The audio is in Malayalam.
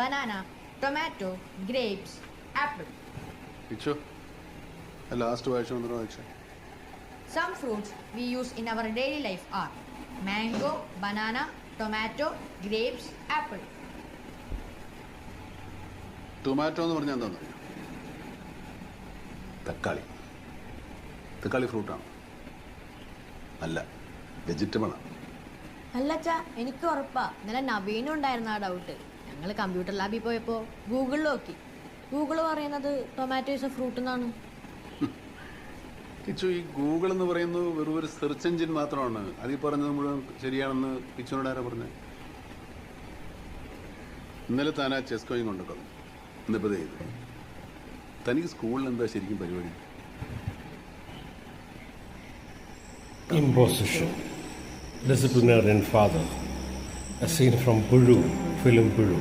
banana, tomato, grapes, apple. ഇച്ചോ ലാസ്റ്റ് വായിച്ചു വന്നിട്ട് വായിച്ചേ. Some fruits we use in our daily life are mango, banana, tomato, grapes, apple. Tomato എന്ന് പറഞ്ഞാൽ എന്താണെന്ന് അറിയാം? തക്കാളി. തക്കാളി ഫ്രൂട്ടാണ് അല്ല, വെജിറ്റബിളാണ്. അല്ലച്ചാ, എനിക്ക് ഉറപ്പാ. ഇന്നലെ നവീനും ഉണ്ടായിരുന്ന ആ ഡൗട്ട്. ഞങ്ങൾ കമ്പ്യൂട്ടർ ലാബിൽ പോയപ്പോൾ ഗൂഗിളിൽ നോക്കി. ഗൂഗിൾ പറയുന്നത് ടൊമാറ്റോ ഇസ് എ ഫ്രൂട്ട് എന്നാണ്. കിച്ചു, ഈ ഗൂഗിൾ എന്ന് പറയുന്നത് വെറും ഒരു സെർച്ച് എഞ്ചിൻ മാത്രമാണ്. അതിൽ പറഞ്ഞത് മുഴുവൻ ശരിയാണെന്ന് കിച്ചുവിനോട് ആരാ പറഞ്ഞത്? ഇന്നലെ താൻ ആ ചെസ് കോയിൻ കൊണ്ട് കളഞ്ഞു. ഇന്നിപ്പോൾ ചെയ്തു. തനിക്ക് സ്കൂളിൽ എന്താ ശരിക്കും പരിപാടി? Imposition. Disciplinarian father. A scene from Bulu, film Bulu.